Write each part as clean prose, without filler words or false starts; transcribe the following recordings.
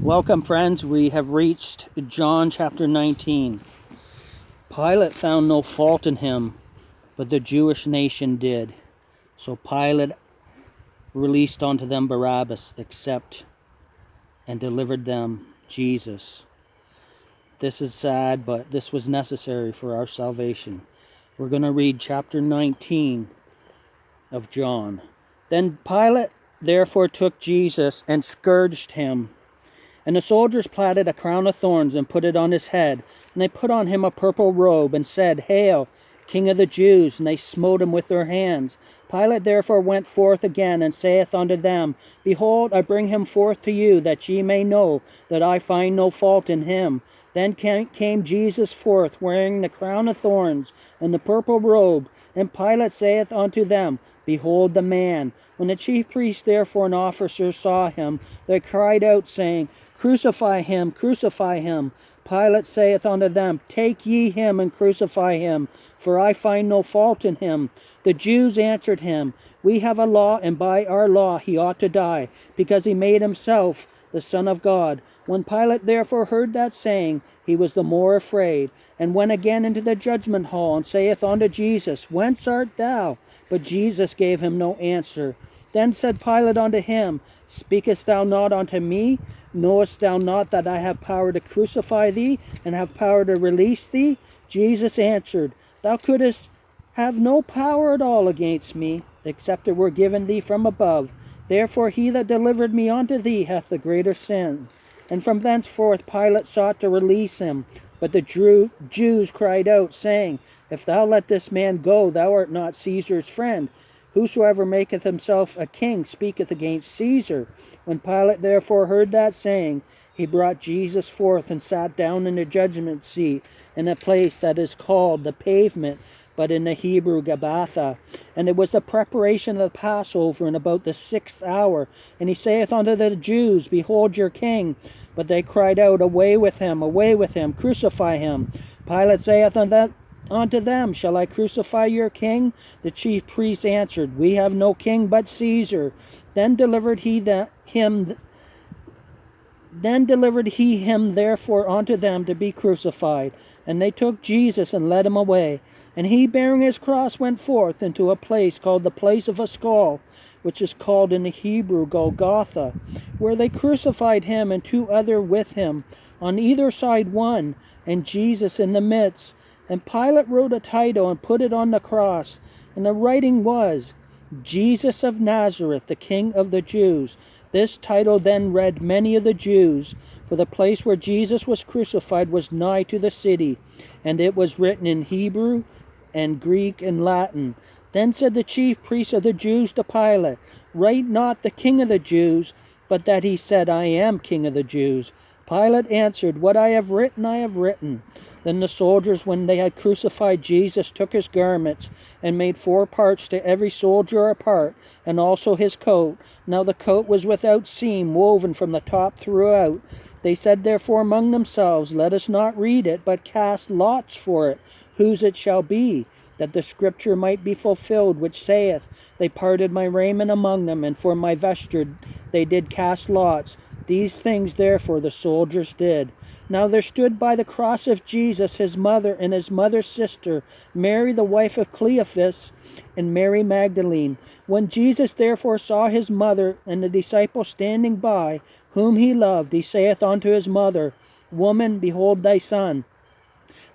Welcome, friends. We have reached John chapter 19. Pilate found no fault in him, but the Jewish nation did. So Pilate released unto them Barabbas, and delivered them Jesus. This is sad, but this was necessary for our salvation. We're going to read chapter 19 of John. Then Pilate therefore took Jesus and scourged him. And the soldiers platted a crown of thorns and put it on his head. And they put on him a purple robe and said, Hail, King of the Jews! And they smote him with their hands. Pilate therefore went forth again and saith unto them, Behold, I bring him forth to you, that ye may know that I find no fault in him. Then came Jesus forth, wearing the crown of thorns and the purple robe. And Pilate saith unto them, Behold the man. When the chief priests therefore and officers saw him, they cried out, saying, Crucify him, crucify him. Pilate saith unto them, Take ye him and crucify him, for I find no fault in him. The Jews answered him, We have a law, and by our law he ought to die, because he made himself the Son of God. When Pilate therefore heard that saying, he was the more afraid, and went again into the judgment hall, and saith unto Jesus, Whence art thou? But Jesus gave him no answer. Then said Pilate unto him, Speakest thou not unto me? Knowest thou not that I have power to crucify thee, and have power to release thee? Jesus answered, Thou couldst have no power at all against me, except it were given thee from above. Therefore he that delivered me unto thee hath the greater sin. And from thenceforth Pilate sought to release him. But the Jews cried out, saying, If thou let this man go, thou art not Caesar's friend. Whosoever maketh himself a king speaketh against Caesar. When Pilate therefore heard that saying, he brought Jesus forth and sat down in the judgment seat in a place that is called the Pavement, but in the Hebrew Gabbatha. And it was the preparation of the Passover in about the 6th hour. And he saith unto the Jews, Behold your king. But they cried out, away with him, crucify him. Pilate saith unto them, Shall I crucify your king? The chief priests answered, We have no king but Caesar. Then delivered he him therefore unto them to be crucified. And they took Jesus and led him away. And he, bearing his cross, went forth into a place called the place of a skull, which is called in the Hebrew Golgotha, where they crucified him and two other with him, on either side one, and Jesus in the midst. And Pilate wrote a title and put it on the cross, and the writing was, Jesus of Nazareth, the King of the Jews. This title then read many of the Jews, for the place where Jesus was crucified was nigh to the city, and it was written in Hebrew and Greek and Latin. Then said the chief priests of the Jews to Pilate, Write not the King of the Jews, but that he said, I am King of the Jews. Pilate answered, What I have written, I have written. Then the soldiers, when they had crucified Jesus, took his garments, and made 4 parts to every soldier a part, and also his coat. Now the coat was without seam, woven from the top throughout. They said therefore among themselves, Let us not read it, but cast lots for it, whose it shall be, that the scripture might be fulfilled, which saith, They parted my raiment among them, and for my vesture they did cast lots. These things therefore the soldiers did. Now there stood by the cross of Jesus his mother and his mother's sister, Mary the wife of Cleophas, and Mary Magdalene. When Jesus therefore saw his mother and the disciple standing by, whom he loved, he saith unto his mother, Woman, behold thy son.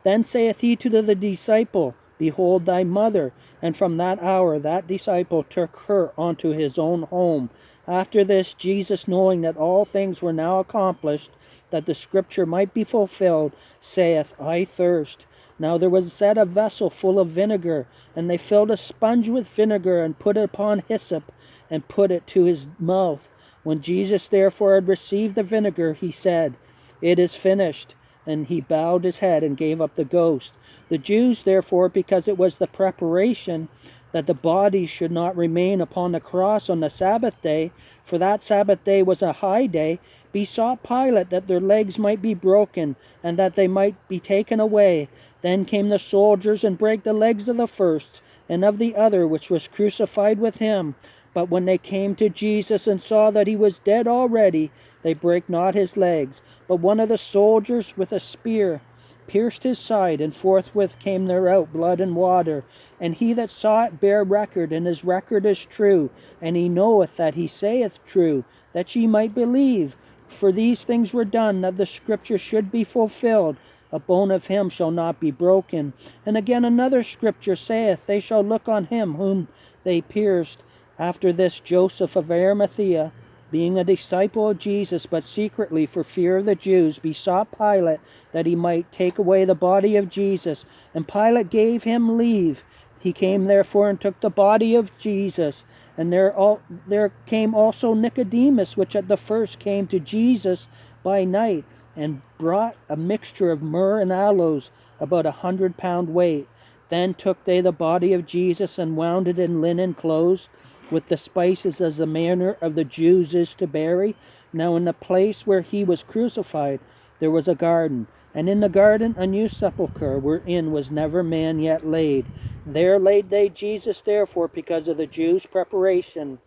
Then saith he to the disciple, Behold thy mother. And from that hour that disciple took her unto his own home. After this, Jesus, knowing that all things were now accomplished, that the scripture might be fulfilled, saith, I thirst. Now there was set a vessel full of vinegar, and they filled a sponge with vinegar, and put it upon hyssop, and put it to his mouth. When Jesus therefore had received the vinegar, he said, It is finished. And he bowed his head and gave up the ghost. The Jews therefore, because it was the preparation that the body should not remain upon the cross on the Sabbath day, for that Sabbath day was a high day, besought Pilate that their legs might be broken, and that they might be taken away. Then came the soldiers and brake the legs of the first, and of the other which was crucified with him. But when they came to Jesus and saw that he was dead already, they break not his legs. But one of the soldiers with a spear pierced his side, and forthwith came there out blood and water. And he that saw it bare record, and his record is true, and he knoweth that he saith true, that ye might believe. For these things were done, that the scripture should be fulfilled. A bone of him shall not be broken. And again another scripture saith, they shall look on him whom they pierced. After this Joseph of Arimathea, being a disciple of Jesus, but secretly for fear of the Jews, besought Pilate that he might take away the body of Jesus. And Pilate gave him leave. He came therefore and took the body of Jesus. And there came also Nicodemus, which at the first came to Jesus by night, and brought a mixture of myrrh and aloes, about 100 pound weight. Then took they the body of Jesus, and wound it in linen clothes, with the spices, as the manner of the Jews is to bury. Now in the place where he was crucified there was a garden, and in the garden a new sepulchre, wherein was never man yet laid. There laid they Jesus therefore, because of the Jews' preparation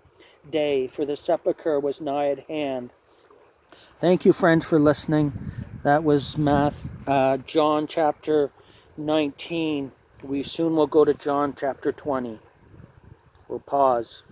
day, for the sepulchre was nigh at hand. Thank you, friends, for listening. That was John chapter 19. We soon will go to John chapter 20. We'll pause.